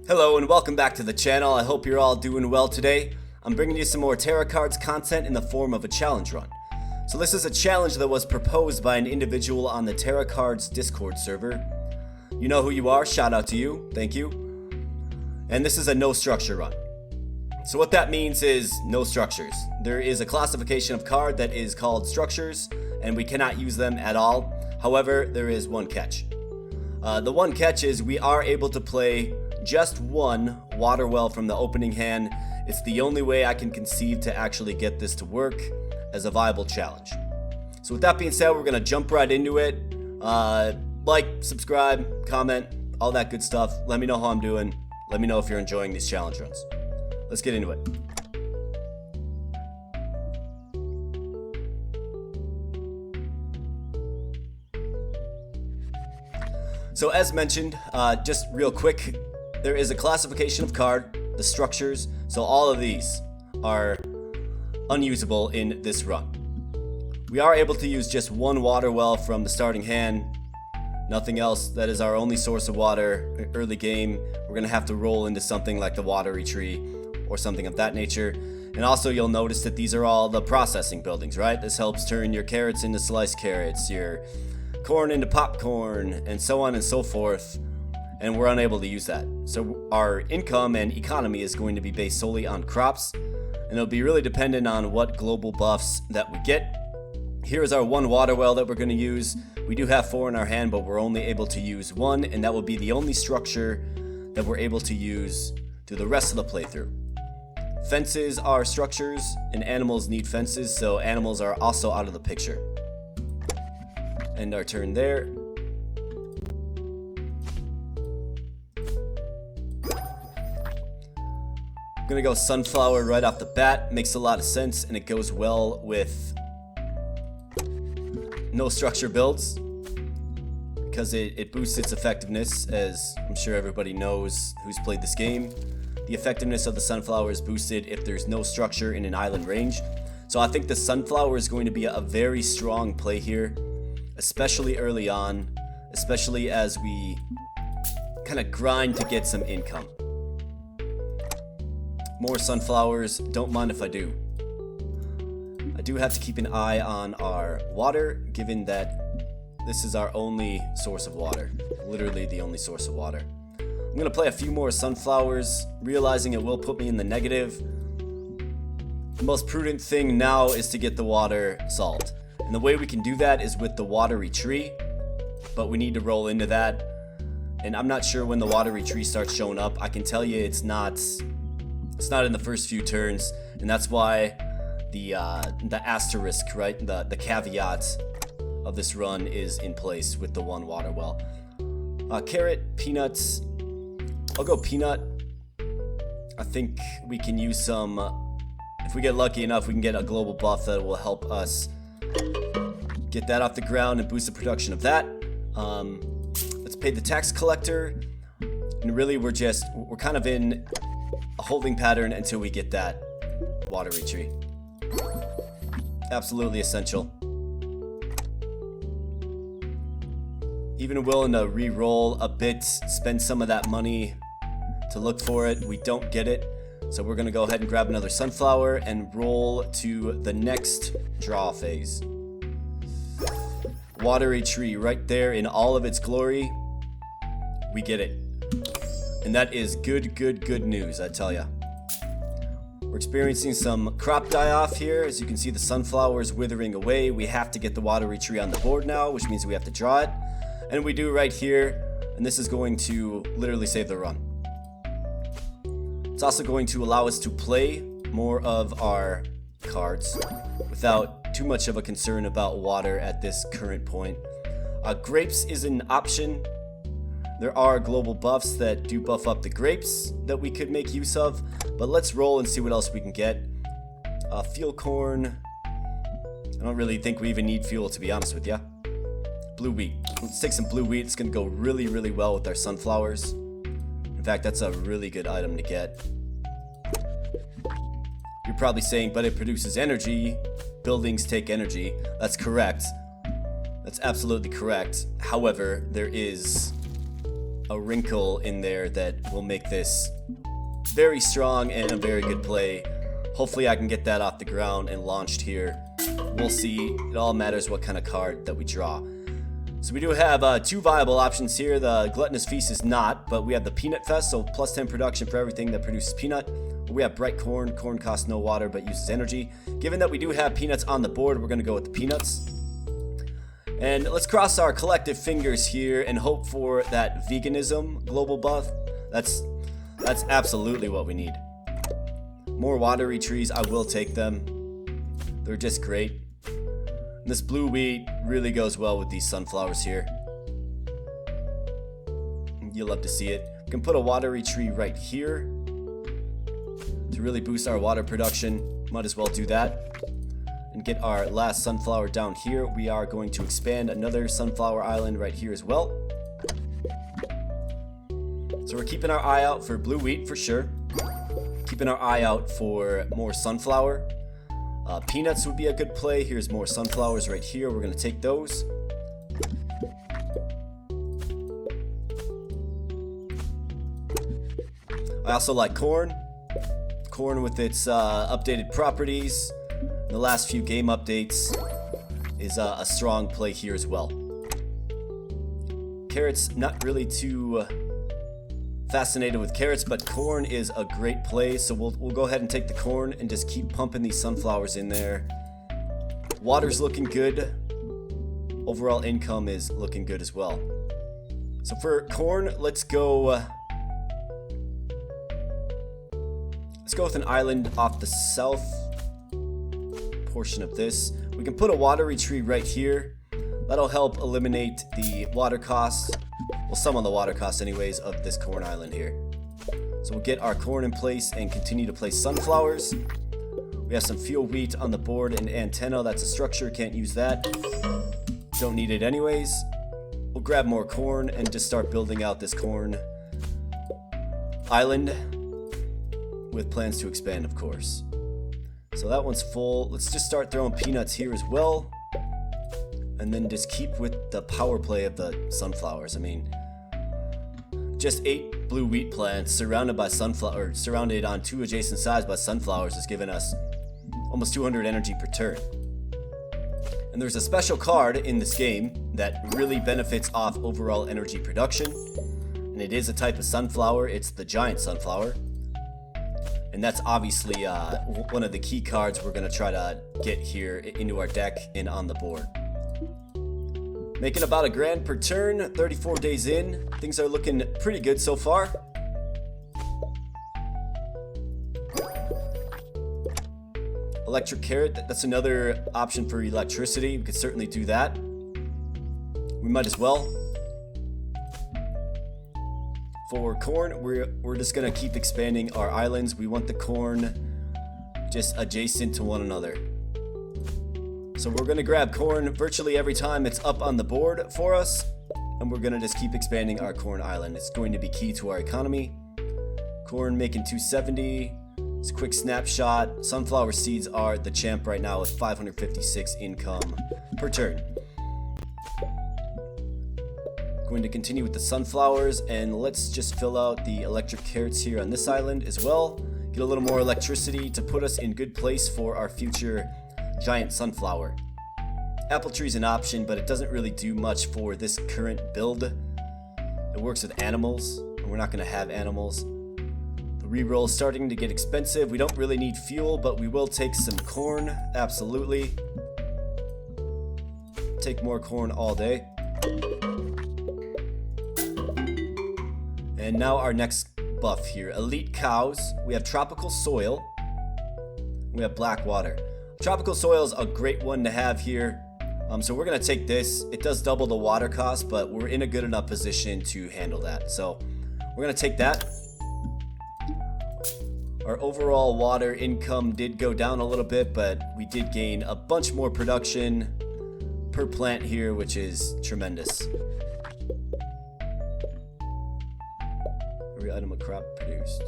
Hello and welcome back to the channel. I hope you're all doing well today. I'm bringing you some more Terracards content in the form of a challenge run. So this is a challenge that was proposed by an individual on the Terracards Discord server. You know who you are, shout out to you, thank you. And this is a no structure run. So what that means is no structures. There is a classification of card that is called structures and we cannot use them at all. However, there is one catch. The one catch is we are able to play just one water well from the opening hand. It's the only way I can conceive to actually get this to work as a viable challenge. So with that being said, we're gonna jump right into it. Like, subscribe, comment, all that good stuff. Let me know how I'm doing. Let me know if you're enjoying these challenge runs. Let's get into it. So as mentioned, just real quick, there is a classification of card, the structures, so all of these are unusable in this run. We are able to use just one water well from the starting hand, nothing else. That is our only source of water early game. We're gonna have to roll into something like the watery tree or something of that nature. And also you'll notice that these are all the processing buildings, right? This helps turn your carrots into sliced carrots, your corn into popcorn, and so on and so forth. And we're unable to use that. So our income and economy is going to be based solely on crops, and it'll be really dependent on what global buffs that we get. Here is our one water well that we're going to use. We do have 4 in our hand, but we're only able to use 1, and that will be the only structure that we're able to use through the rest of the playthrough. Fences are structures, and animals need fences, so animals are also out of the picture. End our turn there. I'm gonna go sunflower right off the bat. Makes a lot of sense and it goes well with no structure builds because it boosts its effectiveness, as I'm sure everybody knows who's played this game. The effectiveness of the sunflower is boosted if there's no structure in an island range. So I think the sunflower is going to be a very strong play here, especially early on, especially as we kind of grind to get some income. More sunflowers, don't mind if I do. I do have to keep an eye on our water, given that this is our only source of water. Literally the only source of water. I'm gonna play a few more sunflowers, realizing it will put me in the negative. The most prudent thing now is to get the water solved. And the way we can do that is with the watery tree, but we need to roll into that. And I'm not sure when the watery tree starts showing up. I can tell you it's not in the first few turns, and that's why the asterisk, right, the caveat of this run is in place with the one water well. Carrot, peanuts. I'll go peanut. I think we can use some, if we get lucky enough, we can get a global buff that will help us get that off the ground and boost the production of that. Let's pay the tax collector, and really we're kind of in a holding pattern until we get that watery tree. Absolutely essential. Even willing to re-roll a bit, spend some of that money to look for it. We don't get it, so we're gonna go ahead and grab another sunflower and roll to the next draw phase. Watery tree right there in all of its glory. We get it. And that is good news, I tell ya. We're experiencing some crop die-off here. As you can see, the sunflower is withering away. We have to get the watery tree on the board now, which means we have to draw it. And we do right here, and this is going to literally save the run. It's also going to allow us to play more of our cards without too much of a concern about water at this current point. Grapes is an option. There are global buffs that do buff up the grapes that we could make use of, but let's roll and see what else we can get. Field corn. I don't really think we even need fuel, to be honest with ya. Blue wheat. Let's take some blue wheat. It's gonna go really well with our sunflowers. In fact, that's a really good item to get. You're probably saying, but it produces energy. Buildings take energy. That's correct. That's absolutely correct. However, there is a wrinkle in there that will make this very strong and a very good play. Hopefully I can get that off the ground and launched here. We'll see. It all matters what kind of card that we draw. So we do have 2 viable options here. The Gluttonous Feast is not, but we have the Peanut Fest, so plus 10 production for everything that produces peanut. We have Bright Corn. Corn costs no water but uses energy. Given that we do have peanuts on the board, we're going to go with the peanuts. And let's cross our collective fingers here and hope for that veganism global buff. That's absolutely what we need. More watery trees, I will take them. They're just great. And this blue wheat really goes well with these sunflowers here. You'll love to see it. We can put a watery tree right here to really boost our water production. Might as well do that. And get our last sunflower down here. We are going to expand another sunflower island right here as well. So we're keeping our eye out for blue wheat for sure. Keeping our eye out for more sunflower. Peanuts would be a good play. Here's more sunflowers right here. We're going to take those. I also like corn. Corn with its updated properties. The last few game updates is a strong play here as well. Carrots, not really too fascinated with carrots, but corn is a great play, so we'll go ahead and take the corn and just keep pumping these sunflowers in there. Water's looking good. Overall income is looking good as well. So for corn, let's go with an island off the south portion of this. We can put a watery tree right here. That'll help eliminate the water costs. Well, some of the water costs anyways of this corn island here. So we'll get our corn in place and continue to place sunflowers. We have some field wheat on the board and antenna. That's a structure, can't use that. Don't need it anyways. We'll grab more corn and just start building out this corn island with plans to expand, of course. So that one's full. Let's just start throwing peanuts here as well. And then just keep with the power play of the sunflowers. I mean, just 8 blue wheat plants surrounded by sunflower, surrounded on 2 adjacent sides by sunflowers has given us almost 200 energy per turn. And there's a special card in this game that really benefits off overall energy production. And it is a type of sunflower. It's the giant sunflower. And that's obviously one of the key cards we're going to try to get here into our deck and on the board. Making about $1 grand per turn, 34 days in. Things are looking pretty good so far. Electric carrot, that's another option for electricity. We could certainly do that. We might as well. For corn, we're just going to keep expanding our islands. We want the corn just adjacent to one another. So we're going to grab corn virtually every time it's up on the board for us. And we're going to just keep expanding our corn island. It's going to be key to our economy. Corn making 270. It's a quick snapshot. Sunflower seeds are the champ right now with 556 income per turn. Going to continue with the sunflowers, and let's just fill out the electric carrots here on this island as well. Get a little more electricity to put us in good place for our future giant sunflower. Apple tree's an option, but it doesn't really do much for this current build. It works with animals, and we're not going to have animals. The reroll is starting to get expensive. We don't really need fuel, but we will take some corn, absolutely. Take more corn all day. And now our next buff here. Elite cows. We have tropical soil. We have black water. Tropical soil is a great one to have here. So we're going to take this. It does double the water cost, but we're in a good enough position to handle that. So we're going to take that. Our overall water income did go down a little bit, but we did gain a bunch more production per plant here, which is tremendous. Every item a crop produced.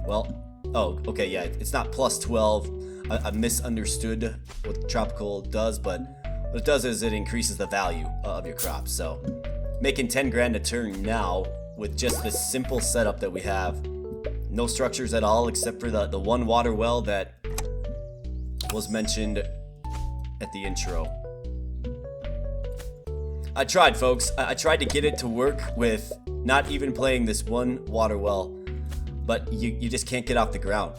Well, oh, okay, yeah, it's not plus 12. I misunderstood what tropical does, but what it does is it increases the value of your crops. So making 10 grand a turn now with just this simple setup that we have. No structures at all except for the one water well that was mentioned at the intro. I tried, folks. I tried to get it to work with not even playing this one water well, but you just can't get off the ground.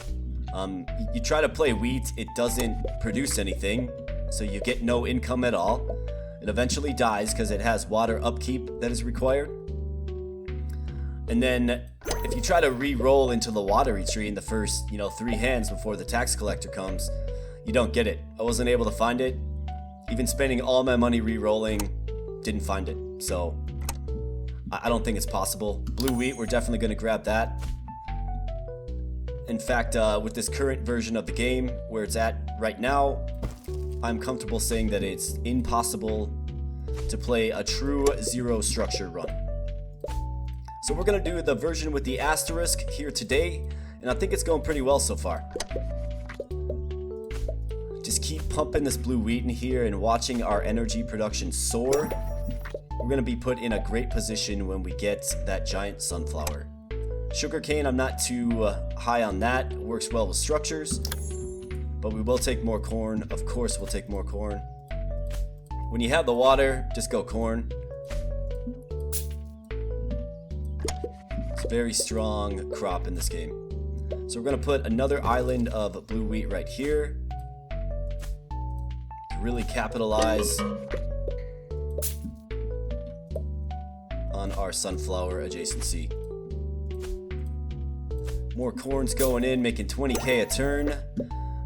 You try to play wheat, it doesn't produce anything, so you get no income at all. It eventually dies because it has water upkeep that is required. And then if you try to re-roll into the watery tree in the first, 3 hands before the tax collector comes, you don't get it. I wasn't able to find it. Even spending all my money re-rolling, didn't find it. So I don't think it's possible. Blue wheat, we're definitely going to grab that. In fact, with this current version of the game, where it's at right now, I'm comfortable saying that it's impossible to play a true zero structure run. So we're going to do the version with the asterisk here today, and I think it's going pretty well so far. Just keep pumping this blue wheat in here and watching our energy production soar. We're going to be put in a great position when we get that giant sunflower. Sugarcane, I'm not too high on that. It works well with structures, but we will take more corn. Of course we'll take more corn. When you have the water, just go corn. It's a very strong crop in this game. So we're going to put another island of blue wheat right here to really capitalize on our sunflower adjacency. More corn's going in, making 20k a turn.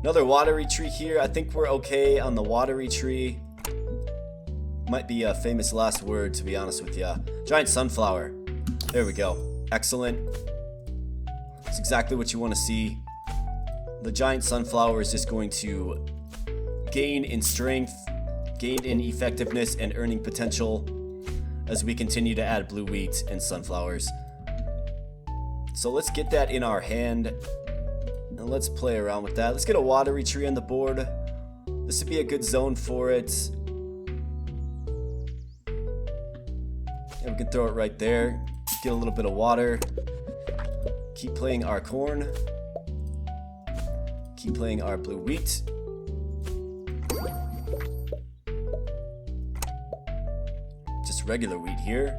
Another watery tree here. I think we're okay on the watery tree. Might be a famous last word, to be honest with you. Giant sunflower. There we go. Excellent. That's exactly what you want to see. The giant sunflower is just going to gain in strength, gain in effectiveness and earning potential as we continue to add blue wheat and sunflowers. So let's get that in our hand and let's play around with that. Let's get a watery tree on the board. This would be a good zone for it. And we can throw it right there. Get a little bit of water. Keep playing our corn. Keep playing our blue wheat. Just regular wheat here.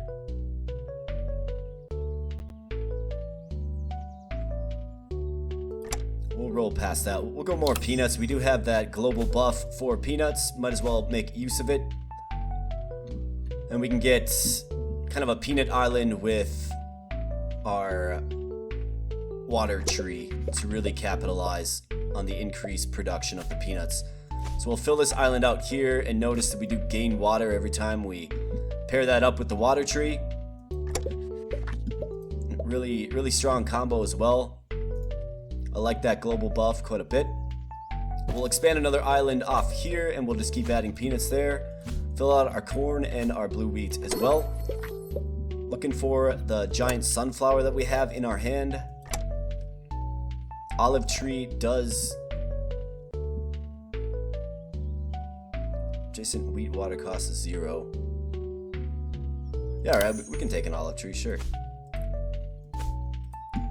We'll roll past that. We'll go more peanuts. We do have that global buff for peanuts. Might as well make use of it. And we can get kind of a peanut island with our water tree to really capitalize on the increased production of the peanuts. So we'll fill this island out here and notice that we do gain water every time we pair that up with the water tree. Really strong combo as well. I like that global buff quite a bit. We'll expand another island off here and we'll just keep adding peanuts there. Fill out our corn and our blue wheat as well. Looking for the giant sunflower that we have in our hand. Olive tree does... Adjacent wheat water cost is 0. Yeah, alright, we can take an olive tree, sure.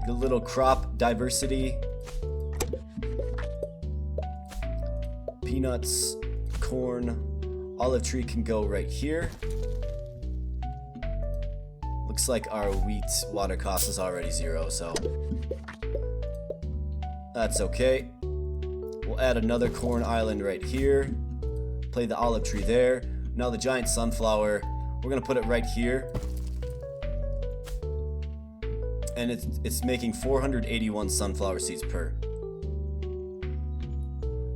Good little crop diversity. Peanuts, corn, olive tree can go right here. Looks like our wheat water cost is already 0, so that's okay. We'll add another corn island right here. Play the olive tree there. Now the giant sunflower, we're gonna put it right here. And it's making 481 sunflower seeds per.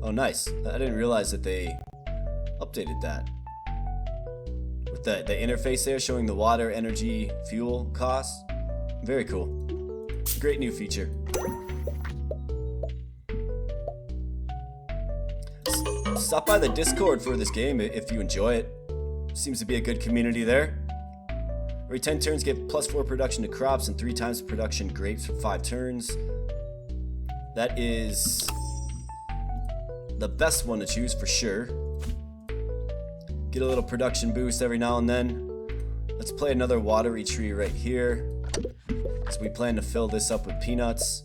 Oh, nice. I didn't realize that they updated that. With the interface there showing the water, energy, fuel costs. Very cool. Great new feature. Stop by the Discord for this game if you enjoy it. Seems to be a good community there. Every 10 turns give +4 production to crops and 3 times production grapes for 5 turns. That is the best one to choose for sure. Get a little production boost every now and then. Let's play another watery tree right here, because we plan to fill this up with peanuts.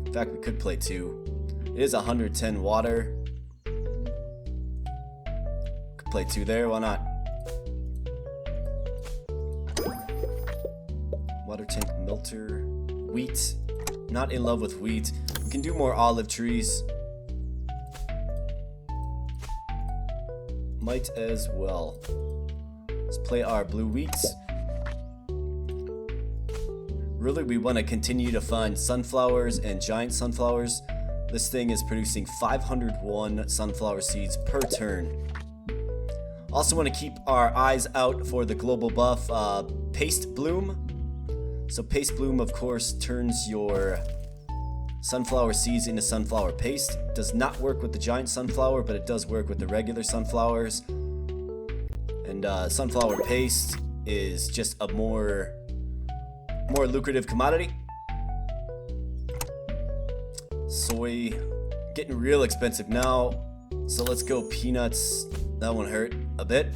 In fact, we could play 2. It is 110 water. Could play 2 there, why not? Water tank milter. Wheat. Not in love with wheat. We can do more olive trees. Might as well. Let's play our blue wheats. Really, we want to continue to find sunflowers and giant sunflowers. This thing is producing 501 sunflower seeds per turn. Also want to keep our eyes out for the global buff paste bloom. So paste bloom, of course, turns your sunflower seeds into sunflower paste. Does not work with the giant sunflower, but it does work with the regular sunflowers. And sunflower paste is just a more lucrative commodity. Soy getting real expensive now, so let's go peanuts. That one hurt a bit.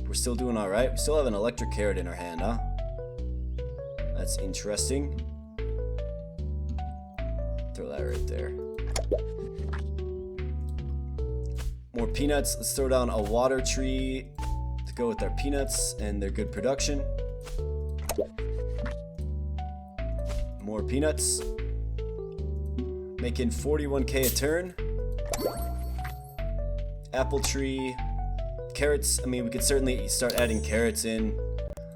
We're still doing all right. We still have an electric carrot in our hand, huh? That's interesting. Throw that right there. More peanuts. Let's throw down a water tree to go with our peanuts and their good production. More peanuts. Making 41k a turn. Apple tree. Carrots. I mean, we could certainly start adding carrots in.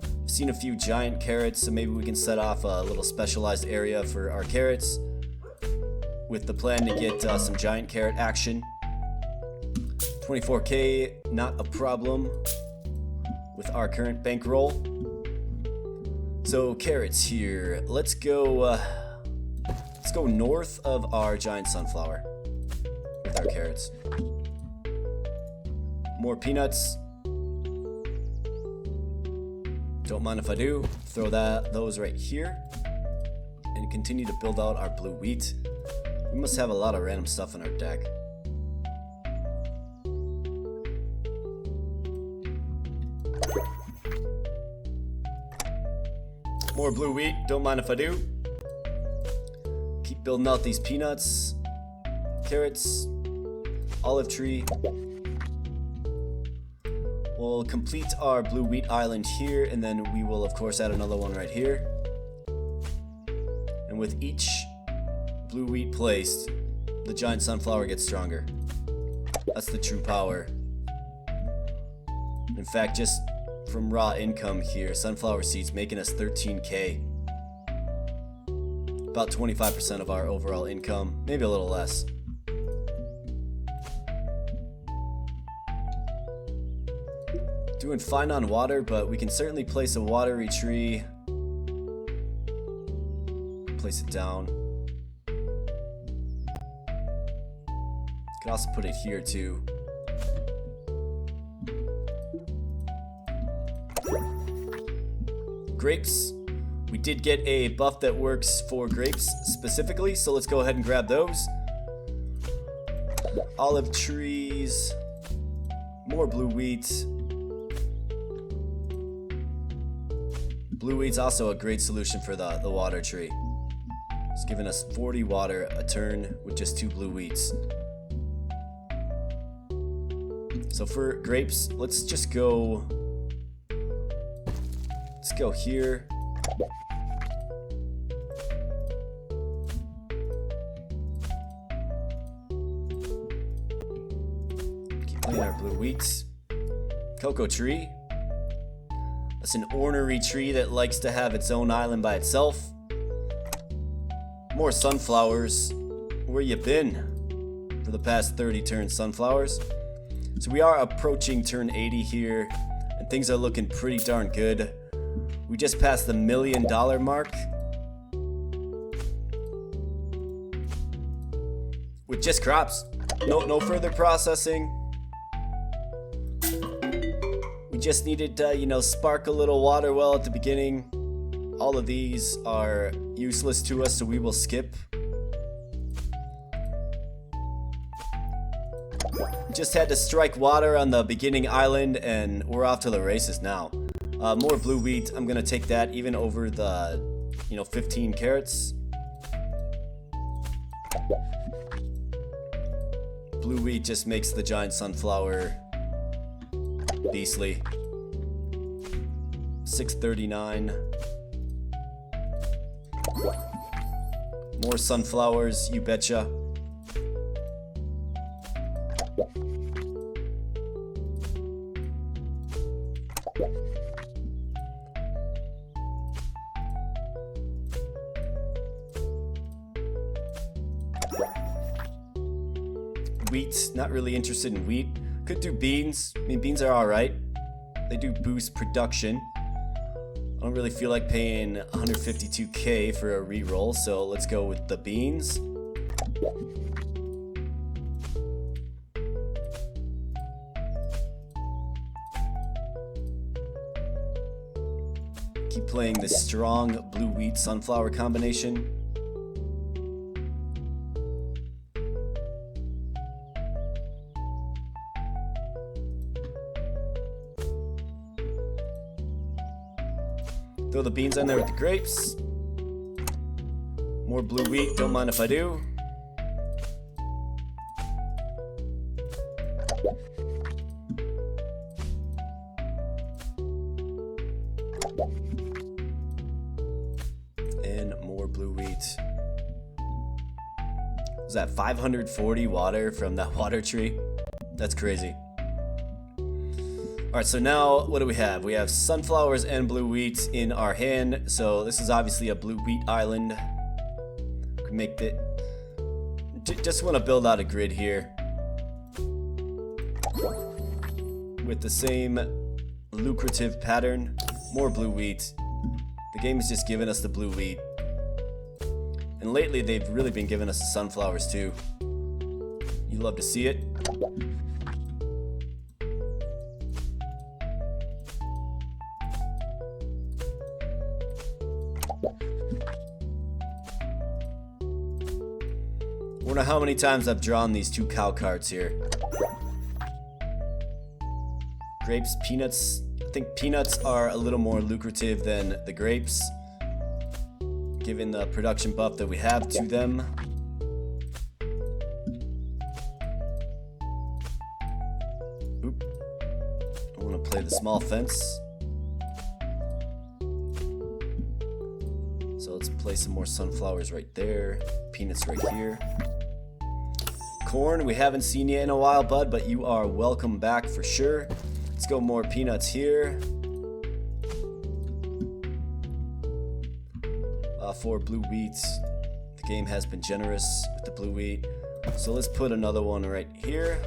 I've seen a few giant carrots, so maybe we can set off a little specialized area for our carrots with the plan to get some giant carrot action. 24k, not a problem with our current bankroll. So carrots here. Let's go north of our giant sunflower with our carrots. More peanuts. Don't mind if I do. Throw those right here and continue to build out our blue wheat. We must have a lot of random stuff in our deck. More blue wheat, don't mind if I do. Keep building out these peanuts, carrots, olive tree. We'll complete our blue wheat island here, and then we will of course add another one right here. And with each blue wheat placed, the giant sunflower gets stronger. That's the true power. In fact, just from raw income here, sunflower seeds making us 13k. About 25% of our overall income, maybe a little less. Doing fine on water, but we can certainly place a watery tree. Place it down. Could also put it here too. Grapes. We did get a buff that works for grapes specifically, so let's go ahead and grab those. Olive trees. More blue wheat. Blue wheat's also a great solution for the water tree. It's giving us 40 water a turn with just 2 blue wheats. So for grapes, let's just go. Let's go here. Keep playing our blue wheats. Cocoa tree. That's an ornery tree that likes to have its own island by itself. More sunflowers. Where you been for the past 30 turns, sunflowers? So we are approaching turn 80 here, and things are looking pretty darn good. We just passed the $1 million mark with just crops. No further processing. We just needed to, spark a little water well at the beginning. All of these are useless to us, so we will skip. Just had to strike water on the beginning island, and we're off to the races now. More blue wheat. I'm gonna take that even over the, 15 carrots. Blue wheat just makes the giant sunflower beastly. 639. More sunflowers, you betcha. Wheat, not really interested in wheat. Could do beans. I mean, beans are alright. They do boost production. I don't really feel like paying 152k for a reroll, so let's go with the beans. Keep playing the strong blue wheat sunflower combination. Throw the beans in there with the grapes. More blue wheat, don't mind if I do. And more blue wheat. Was that 540 water from that water tree? That's crazy. Alright, so now what do we have? We have sunflowers and blue wheat in our hand. So this is obviously a blue wheat island. Can make it. Just want to build out a grid here with the same lucrative pattern. More blue wheat. The game is just giving us the blue wheat. And lately they've really been giving us the sunflowers too. You love to see it. I wonder how many times I've drawn these two cow cards here. Grapes, peanuts. I think peanuts are a little more lucrative than the grapes, given the production buff that we have to them. Oop. I want to play the small fence. So let's play some more sunflowers right there. Peanuts right here. Corn, we haven't seen you in a while, bud, but you are welcome back for sure. Let's go more peanuts here. For blue wheat, the game has been generous with the blue wheat. So let's put another one right here.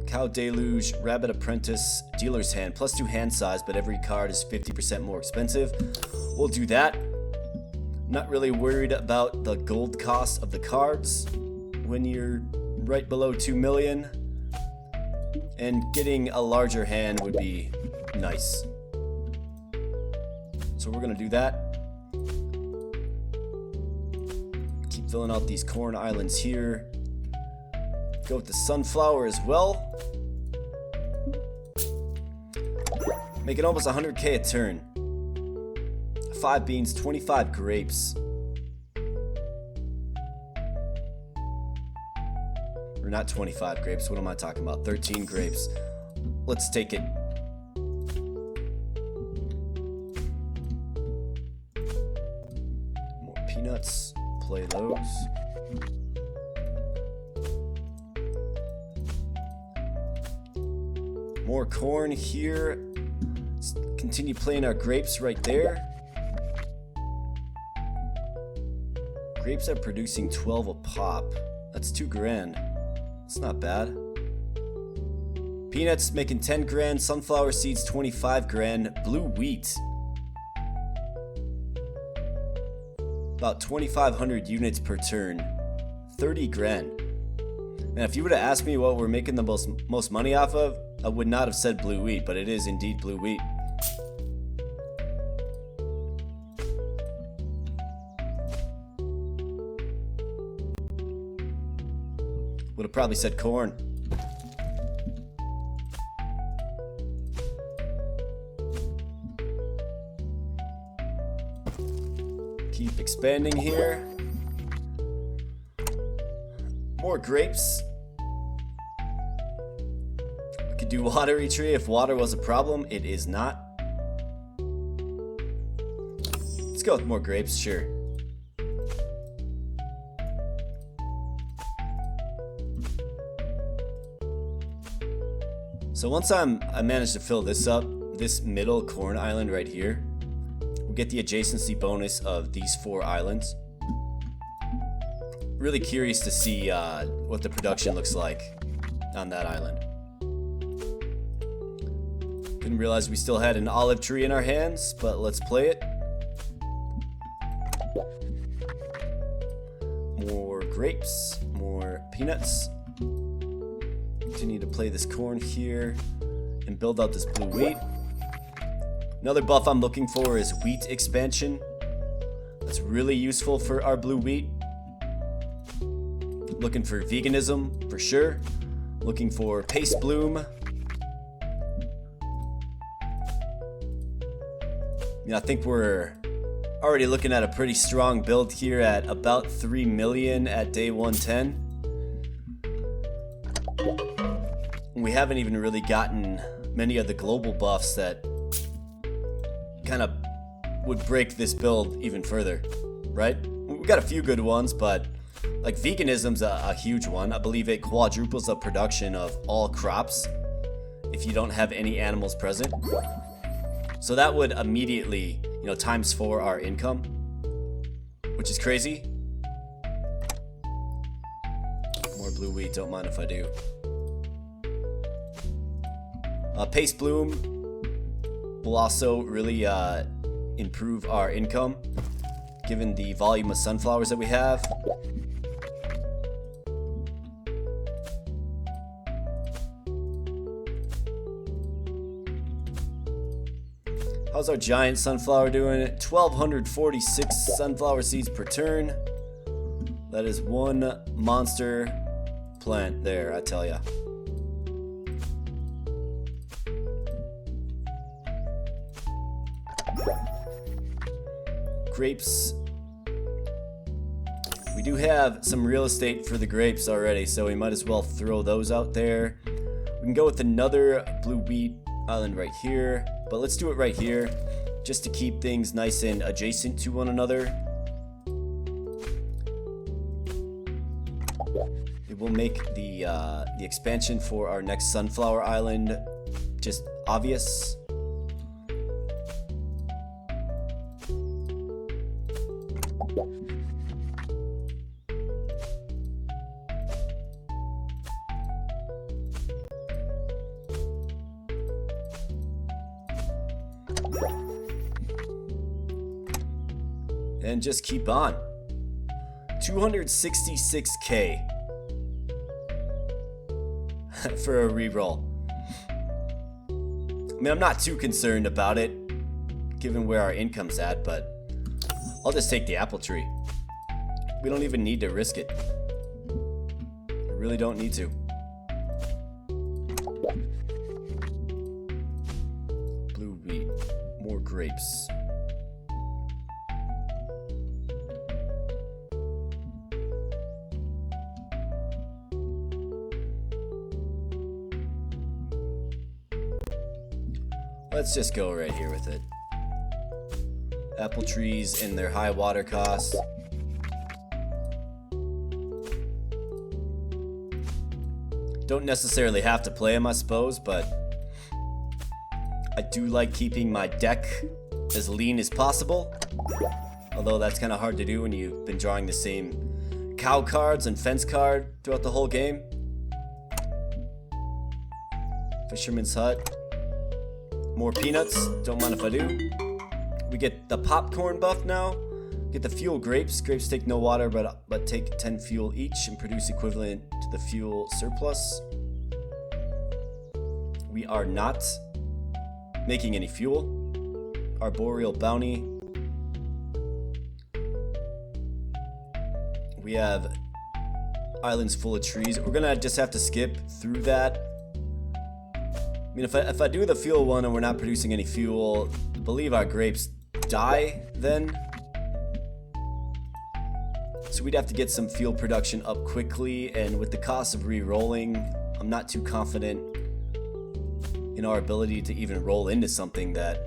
Cow Deluge, Rabbit Apprentice, Dealer's Hand, +2 hand size, but every card is 50% more expensive. We'll do that. Not really worried about the gold cost of the cards when you're right below 2 million. And getting a larger hand would be nice. So we're gonna do that. Keep filling out these corn islands here. Go with the sunflower as well. Making almost 100k a turn. 5 beans, 25 grapes. Or not 25 grapes, what am I talking about? 13 grapes. Let's take it. More peanuts, play those. More corn here. Let's continue playing our grapes right there. Grapes are producing 12 a pop. That's 2 grand. That's not bad. Peanuts making 10 grand. Sunflower seeds 25 grand. Blue wheat. About 2,500 units per turn. 30 grand. And if you would have asked me what we're making the most money off of, I would not have said blue wheat, but it is indeed blue wheat. Would have probably said corn. Keep expanding here. More grapes. We could do watery tree if water was a problem. It is not. Let's go with more grapes, sure. So once I manage to fill this up, this middle corn island right here, we'll get the adjacency bonus of these 4 islands. Really curious to see what the production looks like on that island. Didn't realize we still had an olive tree in our hands, but let's play it. More grapes, more peanuts. Continue to play this corn here and build out this blue wheat. Another buff I'm looking for is wheat expansion. That's really useful for our blue wheat. Looking for veganism for sure. Looking for paste bloom. Yeah, I think we're already looking at a pretty strong build here at about 3 million at day 110. We haven't even really gotten many of the global buffs that kind of would break this build even further, right? We got a few good ones, but like veganism's a huge one. I believe it quadruples the production of all crops if you don't have any animals present. So that would immediately, times 4 our income, which is crazy. More blue wheat, don't mind if I do. Paste bloom will also really improve our income, given the volume of sunflowers that we have. How's our giant sunflower doing? 1,246 sunflower seeds per turn. That is one monster plant there, I tell ya. Grapes. We do have some real estate for the grapes already, so we might as well throw those out there. We can go with another blue wheat island right here, but let's do it right here just to keep things nice and adjacent to one another. It will make the expansion for our next sunflower island just obvious. And just keep on. 266k for a reroll. I mean, I'm not too concerned about it, given where our income's at, but I'll just take the apple tree. We don't even need to risk it. I really don't need to. Blue wheat, more grapes. Let's just go right here with it. Apple trees and their high water costs. Don't necessarily have to play them, I suppose, but I do like keeping my deck as lean as possible. Although that's kind of hard to do when you've been drawing the same cow cards and fence card throughout the whole game. Fisherman's hut. More peanuts, don't mind if I do. We get the popcorn buff now. Get the fuel grapes. Grapes take no water, but take 10 fuel each and produce equivalent to the fuel surplus. We are not making any fuel. Arboreal bounty. We have islands full of trees. We're gonna just have to skip through that. I mean, if I do the fuel one and we're not producing any fuel, I believe our grapes die then. So we'd have to get some fuel production up quickly, and with the cost of re-rolling, I'm not too confident in our ability to even roll into something that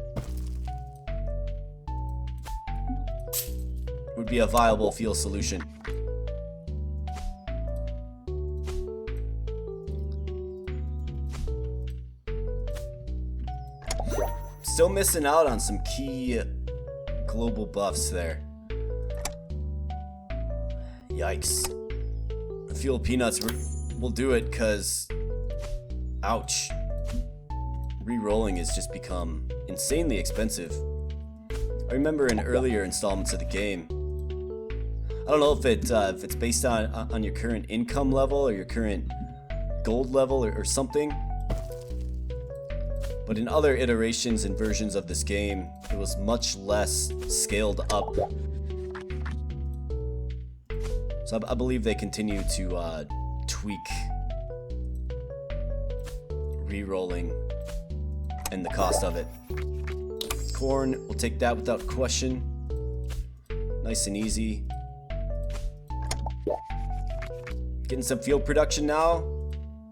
would be a viable fuel solution. Still missing out on some key global buffs there. Yikes. Fuel peanuts will do it because, ouch. Re-rolling has just become insanely expensive. I remember in earlier installments of the game, I don't know if it's based on your current income level or your current gold level or something, but in other iterations and versions of this game, it was much less scaled up. So I believe they continue to tweak re-rolling and the cost of it. Corn, we'll take that without question. Nice and easy. Getting some field production now.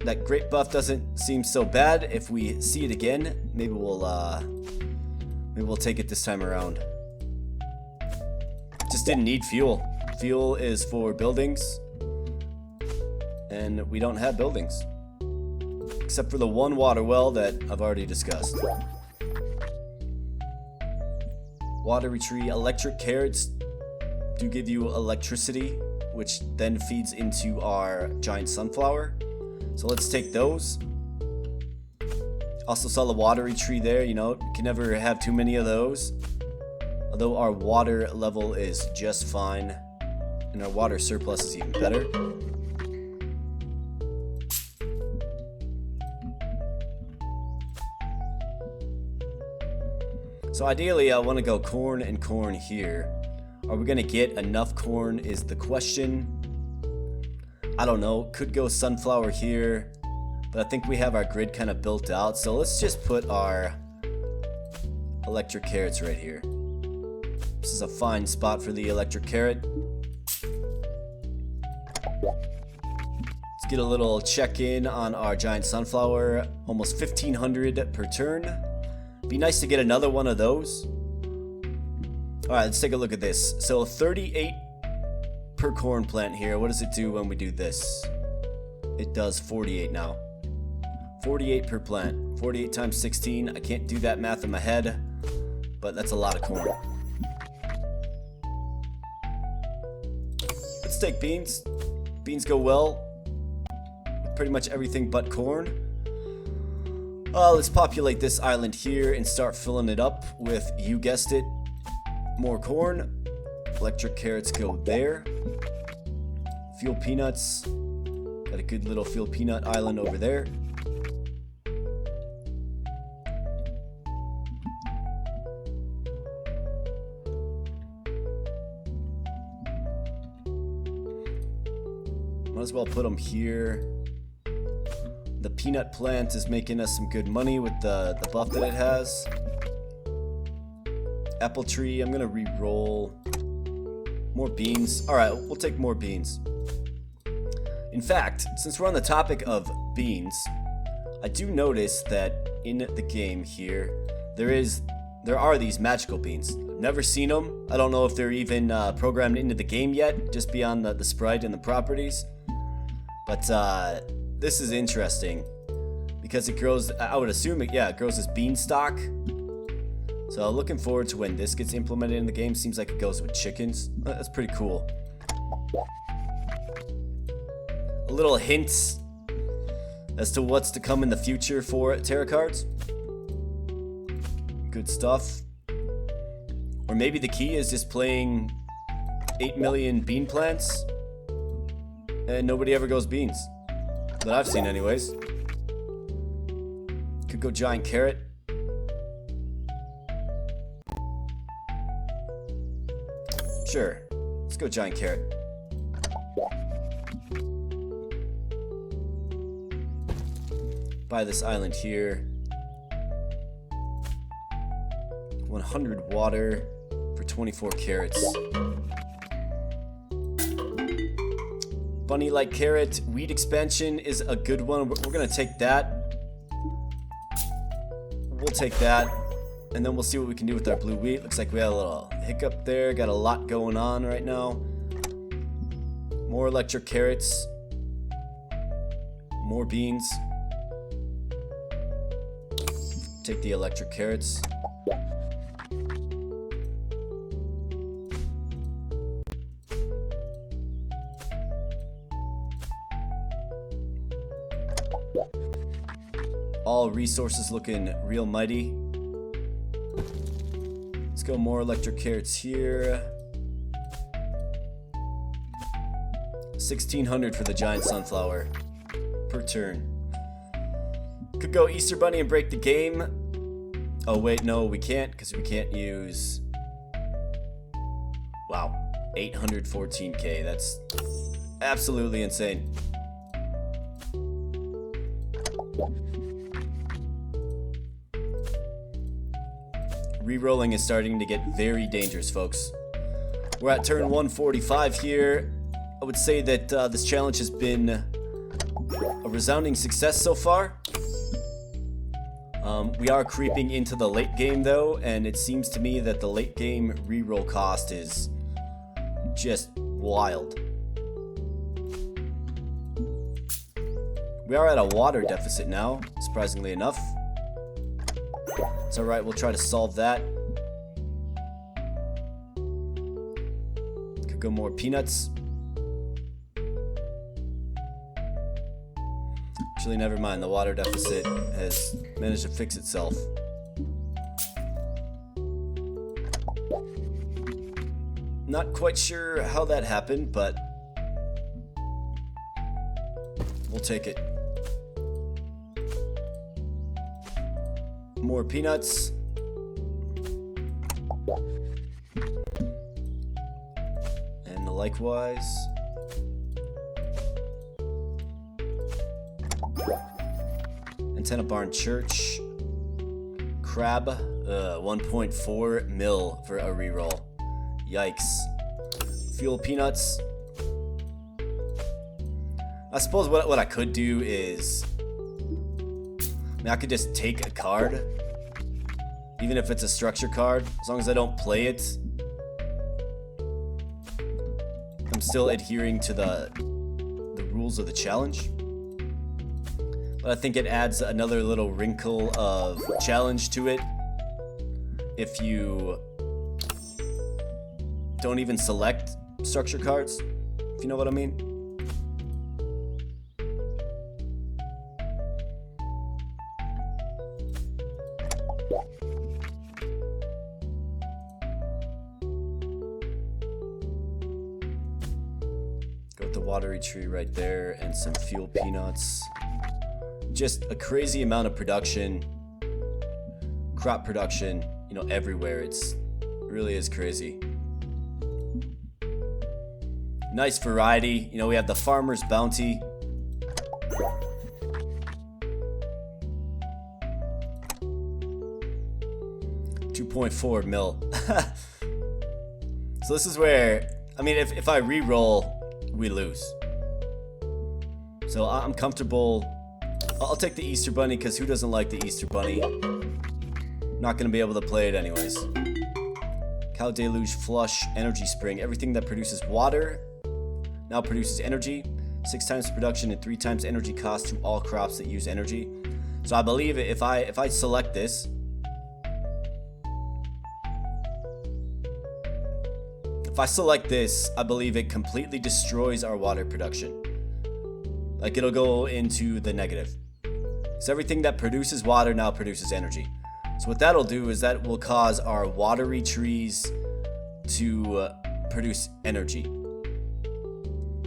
That grape buff doesn't seem so bad. If we see it again, maybe we'll take it this time around. Just didn't need fuel. Fuel is for buildings, and we don't have buildings. Except for the one water well that I've already discussed. Watery tree, electric carrots do give you electricity, which then feeds into our giant sunflower. So let's take those. Also saw the watery tree there, you know, can never have too many of those. Although our water level is just fine, and our water surplus is even better. So ideally I want to go corn and corn here. Are we going to get enough corn is the question. I don't know, could go sunflower here, but I think we have our grid kind of built out, so let's just put our electric carrots right here. This is a fine spot for the electric carrot. Let's get a little check-in on our giant sunflower, almost 1500 per turn. Be nice to get another one of those. Alright, let's take a look at this. So 38 per corn plant here. What does it do when we do this? It does 48 now. 48 per plant. 48 times 16. I can't do that math in my head, but that's a lot of corn. Let's take beans. Beans go well with pretty much everything but corn. Let's populate this island here and start filling it up with, you guessed it, more corn. Electric carrots go there. Fuel peanuts. Got a good little fuel peanut island over there. Might as well put them here. The peanut plant is making us some good money with the buff that it has. Apple tree, I'm gonna re-roll. More beans. Alright, we'll take more beans. In fact, since we're on the topic of beans, I do notice that in the game here, there are these magical beans. I've never seen them. I don't know if they're even programmed into the game yet, just beyond the sprite and the properties. But this is interesting because it grows, I would assume it grows as beanstalk. So looking forward to when this gets implemented in the game. Seems like it goes with chickens. That's pretty cool. A little hint as to what's to come in the future for Terracards. Good stuff. Or maybe the key is just playing 8 million bean plants and nobody ever goes beans. That I've seen anyways. Could go giant carrot. Sure, let's go giant carrot. Buy this island here. 100 water for 24 carrots. Bunny like carrot. Wheat expansion is a good one. We're gonna take that. We'll take that. And then we'll see what we can do with our blue wheat. Looks like we had a little hiccup there. Got a lot going on right now. More electric carrots. More beans. Take the electric carrots. All resources looking real mighty. Let's go more electric carrots here. 1600 for the giant sunflower per turn. Could go Easter Bunny and break the game. Oh wait, no, we can't, because we can't use... Wow, 814k. That's absolutely insane. Rerolling is starting to get very dangerous, folks. We're at turn 145 here. I would say that this challenge has been a resounding success so far. We are creeping into the late game though, and it seems to me that the late game reroll cost is just wild. We are at a water deficit now, surprisingly enough. It's alright, we'll try to solve that. Could go more peanuts. Actually, never mind. The water deficit has managed to fix itself. Not quite sure how that happened, but we'll take it. More peanuts. And likewise. Antenna Barn Church. Crab. 1.4 mil for a reroll. Yikes. Fuel peanuts. I suppose what I could do is... I mean, I could just take a card, even if it's a structure card, as long as I don't play it. I'm still adhering to the rules of the challenge. But I think it adds another little wrinkle of challenge to it if you don't even select structure cards, if you know what I mean. Watery tree right there and some fuel peanuts. Just a crazy amount of production, crop production, you know, everywhere. It really is crazy. Nice variety. You know, we have the farmer's bounty. $2.4 mil. So this is where, I mean, if I re-roll, we lose. So I'm comfortable. I'll take the Easter Bunny because who doesn't like the Easter Bunny? Not going to be able to play it anyways. Cow Deluge, Flush, Energy Spring. Everything that produces water now produces energy. 6 times production and 3 times energy cost to all crops that use energy. So I believe if I select this, I believe it completely destroys our water production. Like, it'll go into the negative. So everything that produces water now produces energy. So what that'll do is that will cause our watery trees to produce energy,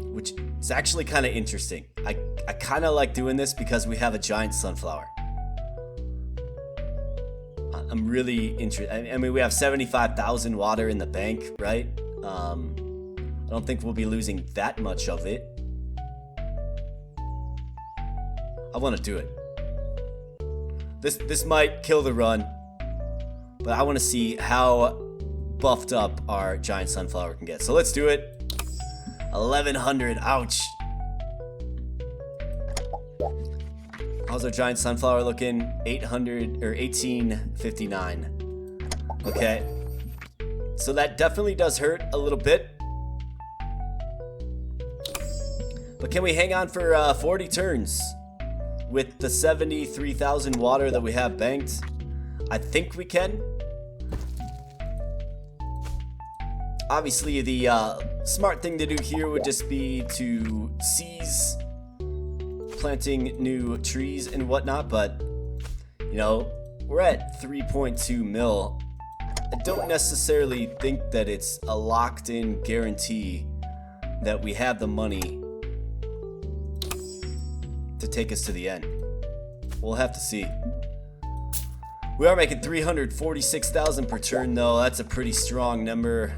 which is actually kind of interesting. I kind of like doing this because we have a giant sunflower. I'm really interested. I mean, we have 75,000 water in the bank, right? I don't think we'll be losing that much of it. I want to do it. This might kill the run, but I want to see how buffed up our giant sunflower can get. So let's do it. 1100. Ouch. How's our giant sunflower looking? 800 or 1859. Okay. So that definitely does hurt a little bit. But can we hang on for 40 turns with the 73,000 water that we have banked? I think we can. Obviously, the smart thing to do here would just be to seize planting new trees and whatnot, but, you know, we're at 3.2 mil. I don't necessarily think that it's a locked-in guarantee that we have the money to take us to the end. We'll have to see. We are making 346,000 per turn, though. That's a pretty strong number.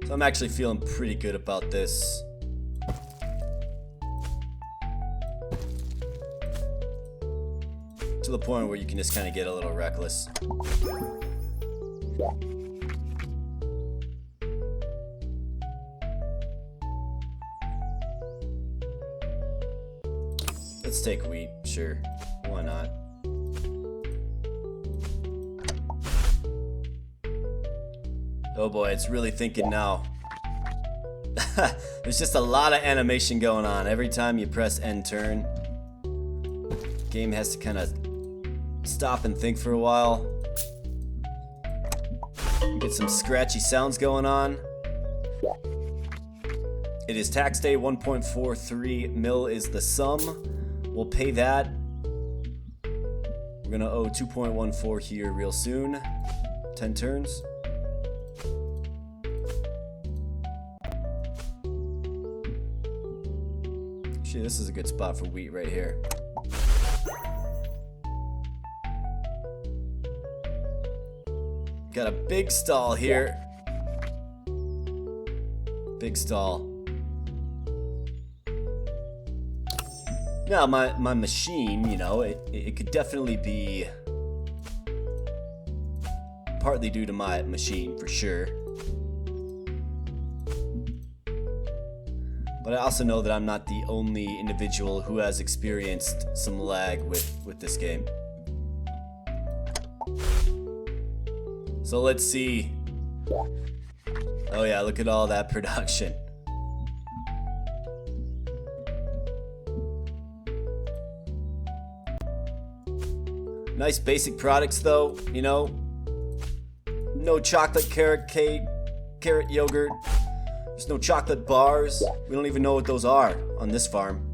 So I'm actually feeling pretty good about this. To the point where you can just kind of get a little reckless. Let's take wheat, sure. Why not? Oh boy, it's really thinking now. There's just a lot of animation going on. Every time you press end turn, game has to kind of stop and think for a while. Get some scratchy sounds going on. It is tax day. 1.43 mil is the sum. We'll pay that. We're gonna owe 2.14 here real soon. 10 turns. Actually, this is a good spot for wheat right here. Got a big stall here. Big stall. Now, my machine, you know, it could definitely be partly due to my machine, for sure. But I also know that I'm not the only individual who has experienced some lag with this game. So let's see. Oh yeah, look at all that production. Nice basic products though, you know. No chocolate carrot cake, carrot yogurt. There's no chocolate bars. We don't even know what those are on this farm.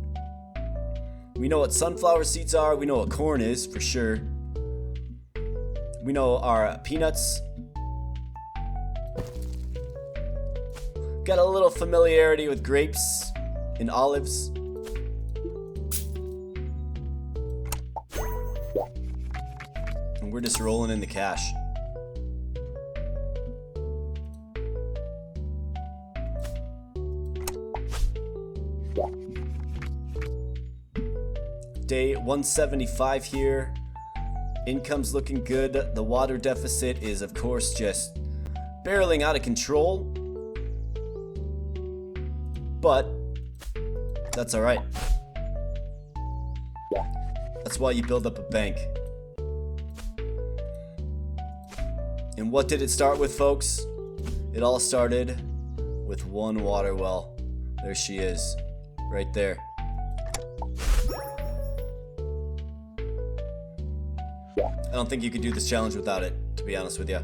We know what sunflower seeds are. We know what corn is for sure. We know our peanuts. Got a little familiarity with grapes and olives. And we're just rolling in the cash. Day 175 here. Income's looking good. The water deficit is, of course, just barreling out of control. But that's all right. That's why you build up a bank. And what did it start with, folks? It all started with one water well. There she is, right there. I don't think you could do this challenge without it, to be honest with you.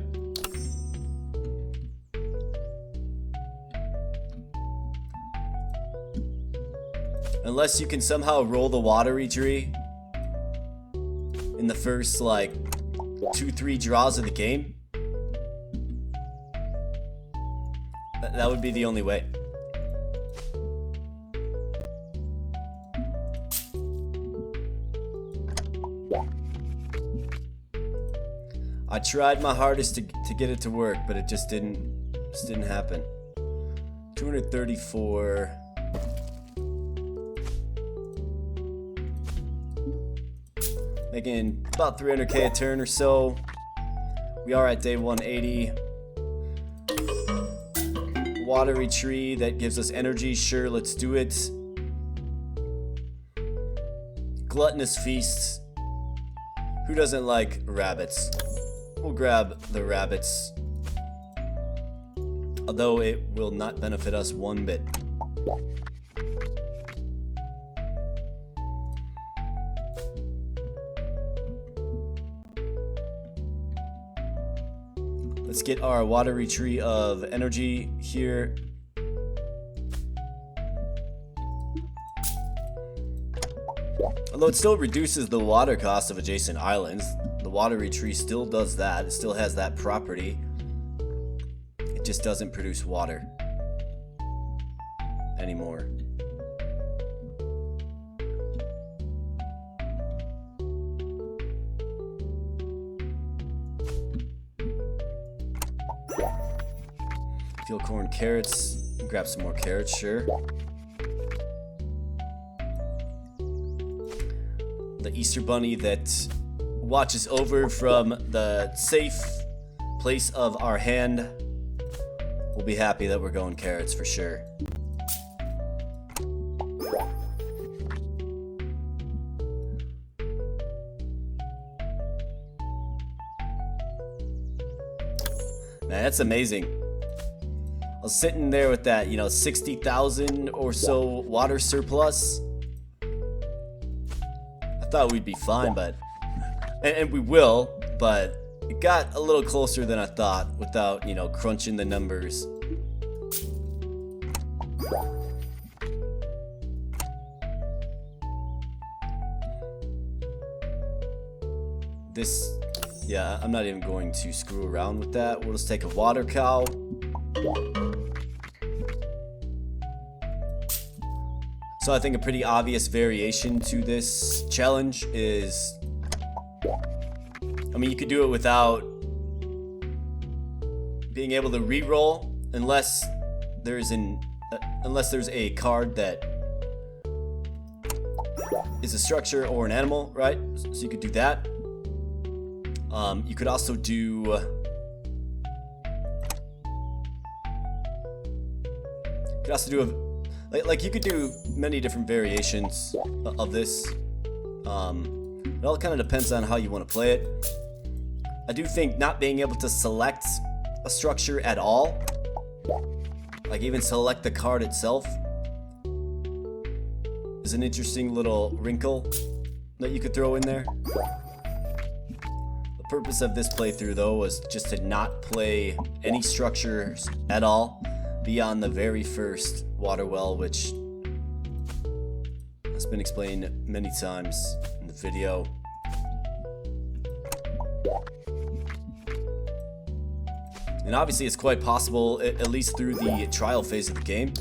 Unless you can somehow roll the watery tree in the first, like, 2-3 draws of the game. That would be the only way. I tried my hardest to get it to work, but it just didn't happen. 234. Making about 300k a turn or so. We are at day 180. Watery tree that gives us energy. Sure, let's do it. Gluttonous feasts. Who doesn't like rabbits? We'll grab the rabbits. Although it will not benefit us one bit. Let's get our watery tree of energy here. Although it still reduces the water cost of adjacent islands, the watery tree still does that. It still has that property. It just doesn't produce water anymore. Field corn, carrots. Grab some more carrots, sure. The Easter bunny that watches over from the safe place of our hand will be happy that we're going carrots for sure. Man, that's amazing. I was sitting there with that, 60,000 or so water surplus. I thought we'd be fine, but and we will, but it got a little closer than I thought without, crunching the numbers. Yeah, I'm not even going to screw around with that. We'll just take a water cow. So I think a pretty obvious variation to this challenge is, you could do it without being able to re-roll unless there's a card that is a structure or an animal, right? So you could do that. You could also do you could do many different variations of this. It all kind of depends on how you want to play it. I do think not being able to select a structure at all, like even select the card itself, is an interesting little wrinkle that you could throw in there. The purpose of this playthrough, though, was just to not play any structures at all beyond the very first water well, which has been explained many times in the video. And obviously it's quite possible, at least through the trial phase of the game.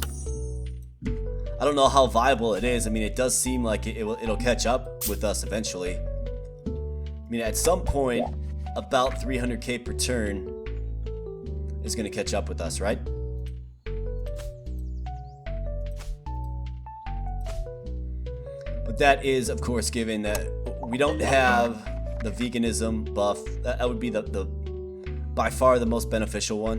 I don't know how viable it is. It does seem like it'll catch up with us eventually. At some point, about 300k per turn is going to catch up with us, right? But that is, of course, given that we don't have the veganism buff. That would be the by far the most beneficial one.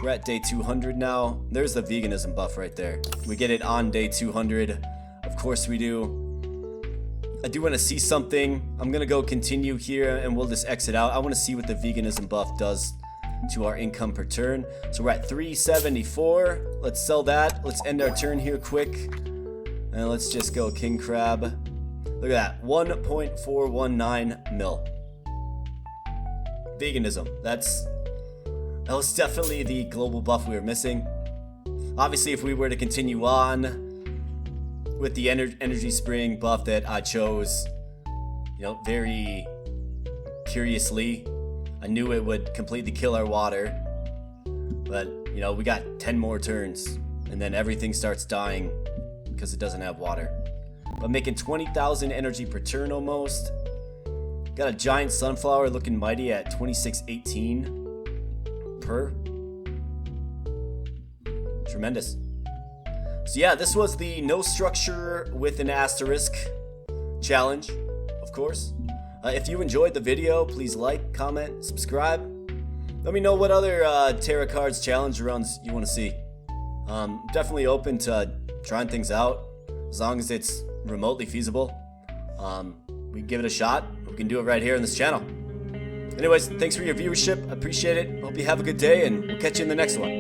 We're at day 200 now. There's the veganism buff right there. We get it on day 200. Of course we do. I do want to see something. I'm going to go continue here and we'll just exit out. I want to see what the veganism buff does to our income per turn. So we're at 374. Let's sell that. Let's end our turn here quick. And let's just go king crab. Look at that. 1.419 mil. Veganism. That was definitely the global buff we were missing. Obviously, if we were to continue on with the energy spring buff that I chose, very curiously, I knew it would completely kill our water. But, we got 10 more turns, and then everything starts dying because it doesn't have water. But making 20,000 energy per turn almost. Got a giant sunflower looking mighty at 2618 per. Tremendous. So yeah, this was the no structure with an asterisk challenge, of course. If you enjoyed the video, please like, comment, subscribe. Let me know what other Terracards challenge runs you want to see. Definitely open to trying things out, as long as it's remotely feasible. We can give it a shot. We can do it right here on this channel. Anyways, thanks for your viewership. I appreciate it. Hope you have a good day, and we'll catch you in the next one.